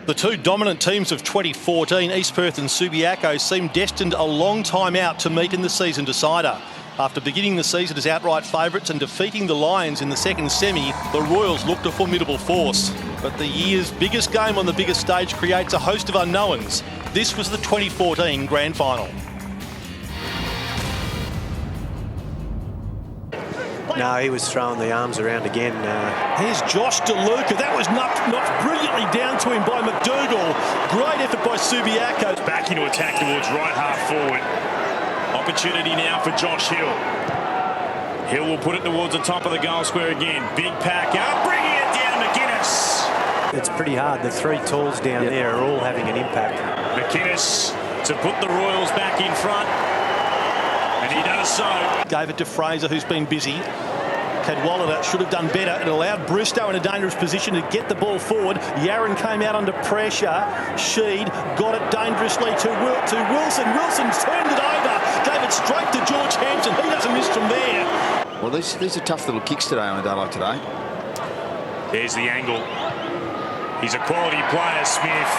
The two dominant teams of 2014, East Perth and Subiaco, seem destined a long time out to meet in the season decider. After beginning the season as outright favourites and defeating the Lions in the second semi, the Royals looked a formidable force. But the year's biggest game on the biggest stage creates a host of unknowns. This was the 2014 Grand Final. No, he was throwing the arms around again. Here's Josh DeLuca. That was knocked brilliantly down to him by McDougall. Great effort by Subiaco. Back into attack towards right half forward. Opportunity now for Josh Hill. Hill will put it towards the top of the goal square again. Big pack up, bringing it down McInnes. It's pretty hard. The three talls down there are all having an impact. McInnes to put the Royals back in front. And he does so. Gave it to Fraser, who's been busy. Cadwallader should have done better. It allowed Bristow in a dangerous position to get the ball forward. Yarran came out under pressure. Sheed got it dangerously to Wilson. Wilson turned it over, gave it straight to George Hampson. He doesn't miss from there. Well, these are tough little kicks today on a day like today. There's the angle. He's a quality player, Smith.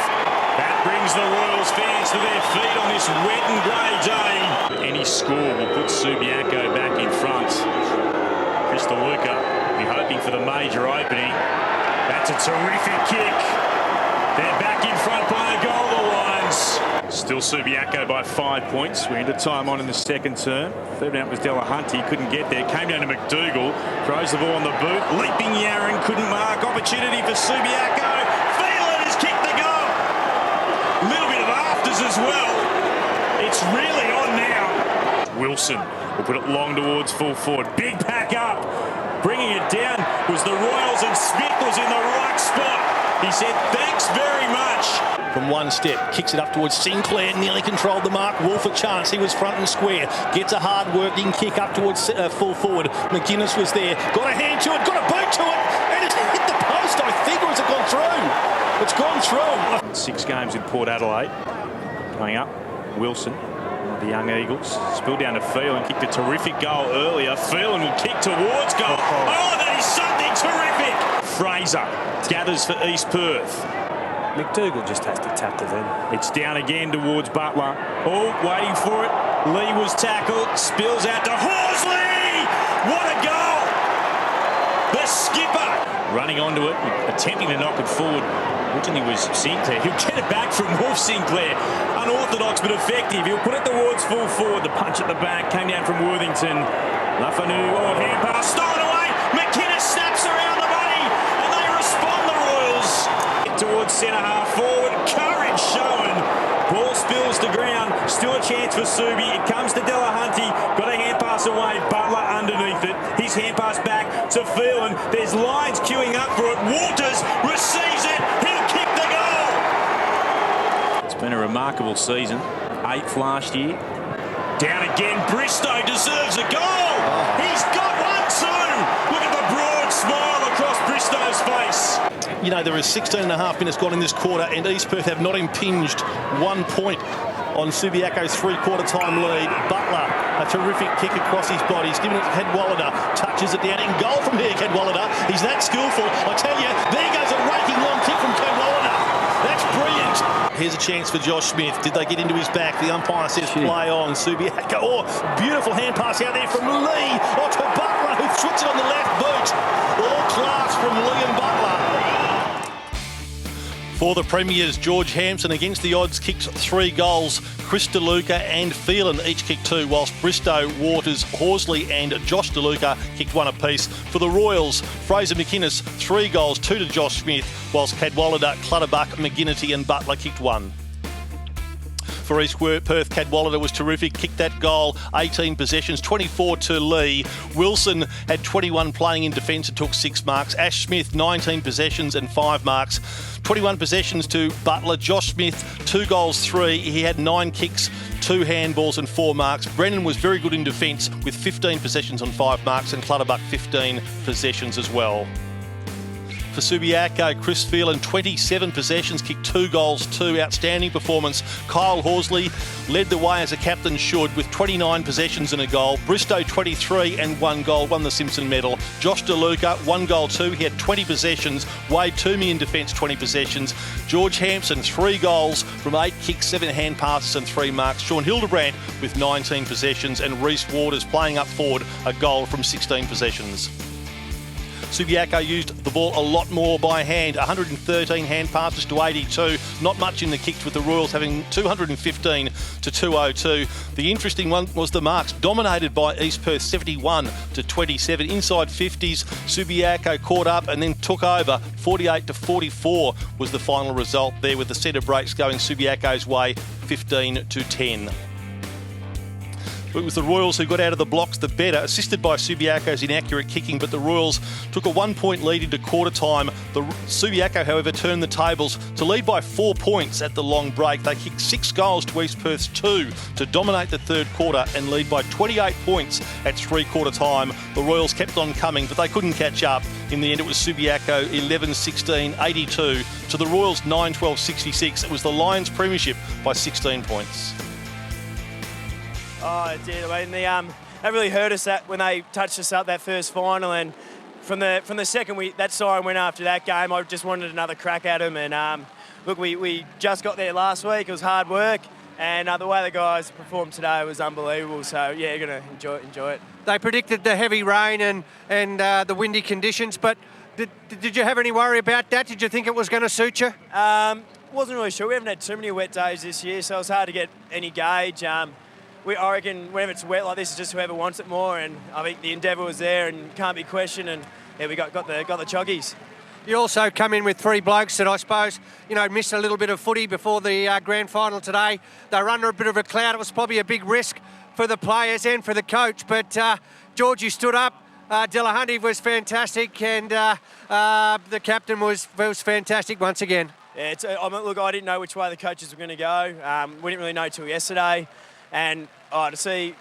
That brings the Royals fans to their feet on this wet and grey day. Any score will put Subiaco back in front. DeLuca, be hoping for the major opening. That's a terrific kick. They're back in front by a goal, the Lions. Still Subiaco by 5 points. We're into time on in the second term. Third out was Delahunty, couldn't get there. Came down to McDougall, throws the ball on the boot. Leaping Yarran, couldn't mark. Opportunity for Subiaco. Phelan has kicked the goal. A little bit of afters as well. It's really on now. Wilson will put it long towards full forward. Big pack up. Bringing it down was the Royals, and Smith was in the right spot. He said, thanks very much. From one step, kicks it up towards Sinclair, nearly controlled the mark. Wolf a chance, he was front and square. Gets a hard-working kick up towards full forward. McInnes was there, got a hand to it, got a boot to it, and it's hit the post, I think, or has it gone through? It's gone through. 6 games in Port Adelaide. Coming up, Wilson. The young Eagles spilled down to Phelan, kicked a terrific goal earlier. Phelan will kick towards goal. Oh, that is something terrific. Fraser gathers for East Perth. McDougall just has to tap to them. It's down again towards Butler. Oh, waiting for it. Lee was tackled, spills out to Horsley. What a goal. The skipper running onto it, attempting to knock it forward. Originally was Sinclair. He'll get it back from Wolf Sinclair. Unorthodox but effective. He'll put it towards full forward. The punch at the back came down from Worthington. Lafanu, hand pass, stolen away. McInnes snaps around the money, and they respond, the Royals. Towards centre half forward. Courage shown. Ball spills to ground. Still a chance for Subi. It comes to Delahunty. Got a hand pass away. Butler underneath it. His hand pass back to Phelan. There's Lions queuing up for it. Walters receives it. He'll kick the goal. It's been a remarkable season. 8th last year. Down again. Bristow deserves a goal. He's got one too. Look at the broad smile across Bristow's face. You know, there is 16 and a half minutes gone in this quarter, and East Perth have not impinged 1 point on Subiaco's three-quarter time lead. Butler, a terrific kick across his body. He's given it to Cadwallader. Touches it down in goal from here, Cadwallader. He's that skillful. I tell you, there goes a raking long kick from Cadwallader. That's brilliant. Here's a chance for Josh Smith. Did they get into his back? The umpire says play on. Subiaco. Oh, beautiful hand pass out there from Lee. Oh, to Butler, who puts it on the left boot. All class from Lee and Butler. For the Premiers, George Hampson against the odds kicked 3 goals. Chris DeLuca and Phelan each kicked 2, whilst Bristow, Waters, Horsley and Josh DeLuca kicked 1 apiece. For the Royals, Fraser McInnes 3 goals, 2 to Josh Smith, whilst Cadwallader, Clutterbuck, McGinnity and Butler kicked 1. For East Perth, Cadwallader was terrific, kicked that goal, 18 possessions, 24 to Lee. Wilson had 21 playing in defence and took 6 marks. Ash Smith, 19 possessions and 5 marks. 21 possessions to Butler. Josh Smith, 2 goals, 3. He had 9 kicks, 2 handballs and 4 marks. Brennan was very good in defence with 15 possessions and 5 marks, and Clutterbuck 15 possessions as well. for Subiaco. Chris Phelan, 27 possessions, kicked 2 goals, 2 outstanding performance. Kyle Horsley led the way as a captain should with 29 possessions and a goal. Bristow, 23 and 1 goal, won the Simpson medal. Josh DeLuca, 1 goal, 2. He had 20 possessions. Wade Toomey in defence, 20 possessions. George Hampson, 3 goals from 8 kicks, 7 hand passes and 3 marks. Sean Hildebrandt with 19 possessions, and Reece Waters playing up forward, a goal from 16 possessions. Subiaco used the ball a lot more by hand, 113 hand passes to 82. Not much in the kicks, with the Royals having 215 to 202. The interesting one was the marks, dominated by East Perth, 71 to 27. Inside 50s, Subiaco caught up and then took over. 48 to 44 was the final result there, with the centre breaks going Subiaco's way, 15 to 10. It was the Royals who got out of the blocks the better, assisted by Subiaco's inaccurate kicking, but the Royals took a 1-point lead into quarter time. The Subiaco, however, turned the tables to lead by 4 points at the long break. They kicked 6 goals to East Perth's 2 to dominate the third quarter and lead by 28 points at three-quarter time. The Royals kept on coming, but they couldn't catch up. In the end, it was Subiaco 11-16, 82 to the Royals 9-12, 66. It was the Lions' premiership by 16 points. Oh, it did. I mean, that really hurt us that when they touched us up that first final, and from the second that siren went after that game, I just wanted another crack at them. And look, we just got there last week. It was hard work, and the way the guys performed today was unbelievable. So yeah, you're gonna enjoy it. They predicted the heavy rain and the windy conditions, but did you have any worry about that? Did you think it was going to suit you? Wasn't really sure. We haven't had too many wet days this year, so it was hard to get any gauge. I reckon whenever it's wet like this, it's just whoever wants it more, and I think the endeavour was there and can't be questioned, and yeah, we got the choggies. You also come in with 3 blokes that I suppose, missed a little bit of footy before the grand final today. They were under a bit of a cloud. It was probably a big risk for the players and for the coach, but Georgie stood up. Delahunty was fantastic, and the captain was fantastic once again. Yeah, look, I didn't know which way the coaches were going to go. We didn't really know till yesterday. And to see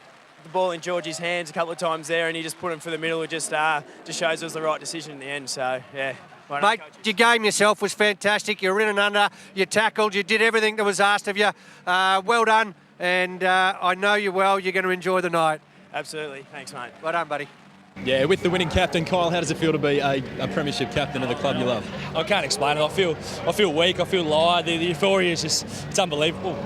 the ball in Georgie's hands a couple of times there, and he just put him for the middle, it just shows it was the right decision in the end. So, yeah. Mate, your game yourself was fantastic. You were in and under, you tackled, you did everything that was asked of you. Well done, and I know you well. You're going to enjoy the night. Absolutely. Thanks, mate. Well done, buddy. Yeah, with the winning captain, Kyle, how does it feel to be a premiership captain of the club you love? I can't explain it. I feel weak. I feel light. The euphoria is it's unbelievable.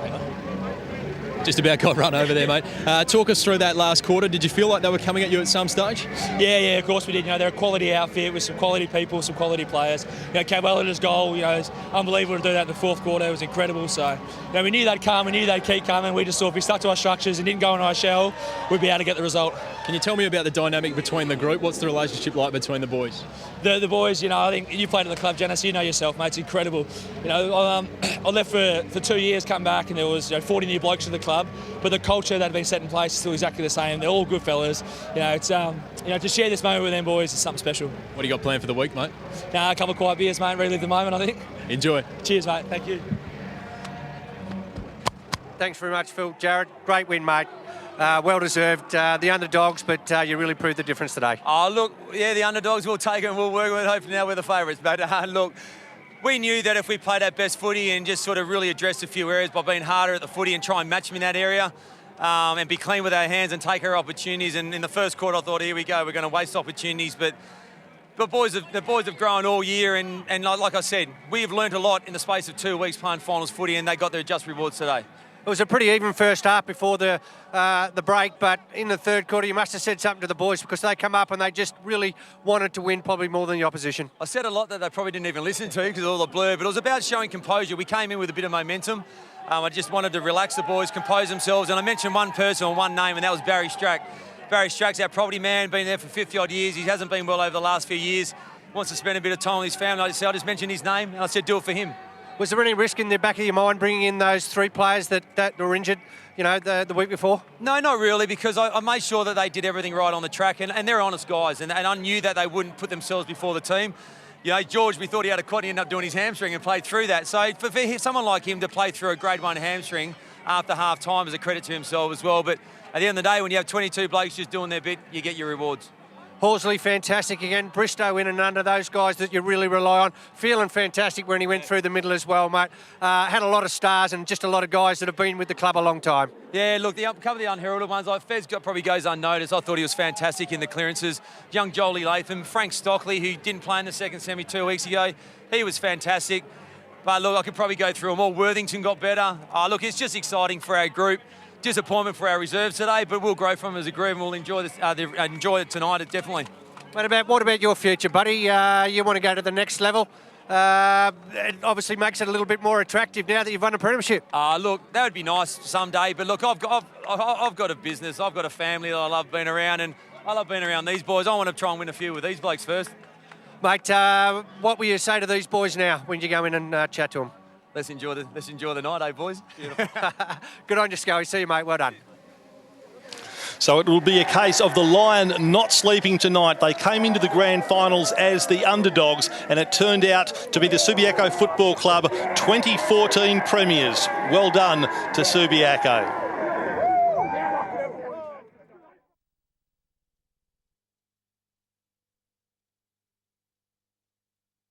Just about got run over there, mate. Talk us through that last quarter. Did you feel like they were coming at you at some stage? Yeah, of course we did. They're a quality outfit with some quality people, some quality players. Cadwallader's goal, it's unbelievable to do that in the fourth quarter. It was incredible. So, we knew they'd come. We knew they'd keep coming. We just thought if we stuck to our structures and didn't go in our shell, we'd be able to get the result. Can you tell me about the dynamic between the group? What's the relationship like between the boys? The boys, I think you played at the club, Janice, you know yourself, mate. It's incredible. I left for 2 years, come back, and there was 40 new blokes in the club, but the culture that had been set in place is still exactly the same. They're all good fellas. It's to share this moment with them boys is something special. What do you got planned for the week, mate? A couple of quiet beers, mate. Relive the moment, I think. Enjoy. Cheers, mate. Thank you. Thanks very much, Phil. Jared, great win, mate. Well deserved. The underdogs, but you really proved the difference today. Oh, look, yeah, the underdogs will take it and we'll work with it. Hopefully now we're the favourites. But look, we knew that if we played our best footy and just sort of really addressed a few areas by being harder at the footy and try and match them in that area and be clean with our hands and take our opportunities. And in the first quarter, I thought, here we go, we're going to waste opportunities. But the boys have grown all year. And like I said, we have learnt a lot in the space of 2 weeks playing finals footy, and they got their just rewards today. It was a pretty even first half before the break, but in the third quarter you must have said something to the boys, because they come up and they just really wanted to win, probably more than the opposition. I said a lot that they probably didn't even listen to because of all the blur, but it was about showing composure. We came in with a bit of momentum. I just wanted to relax the boys, compose themselves, and I mentioned one person or one name, and that was Barry Strack. Barry Strack's our property man, been there for 50-odd years. He hasn't been well over the last few years. Wants to spend a bit of time with his family. I just mentioned his name, and I said do it for him. Was there any risk in the back of your mind bringing in those 3 players that were injured, the week before? No, not really, because I made sure that they did everything right on the track, and they're honest guys, and I knew that they wouldn't put themselves before the team. George, we thought he had a quad, he ended up doing his hamstring and played through that. So for someone like him to play through a grade 1 hamstring after half time is a credit to himself as well. But at the end of the day, when you have 22 blokes just doing their bit, you get your rewards. Horsley, fantastic again. Bristow in and under, those guys that you really rely on. Feeling fantastic when he went through the middle as well, mate. Had a lot of stars and just a lot of guys that have been with the club a long time. Yeah, look, a couple of the unheralded ones, Fez probably goes unnoticed. I thought he was fantastic in the clearances. Young Jolie Latham, Frank Stockley, who didn't play in the second semi 2 weeks ago, he was fantastic. But look, I could probably go through them all. Worthington got better. Look, it's just exciting for our group. Disappointment for our reserves today, but we'll grow from them as a group and we'll enjoy this. Enjoy it tonight, definitely. What about your future, buddy? You want to go to the next level? It obviously makes it a little bit more attractive now that you've won a premiership. Look, that would be nice someday, but look, I've got a business, I've got a family that I love being around, and I love being around these boys. I want to try and win a few with these blokes first. Mate, what will you say to these boys now when you go in and chat to them? Let's enjoy the night, eh, boys? Beautiful. Good on you, Scully. See you, mate. Well done. So it will be a case of the Lion not sleeping tonight. They came into the grand finals as the underdogs, and it turned out to be the Subiaco Football Club 2014 premiers. Well done to Subiaco.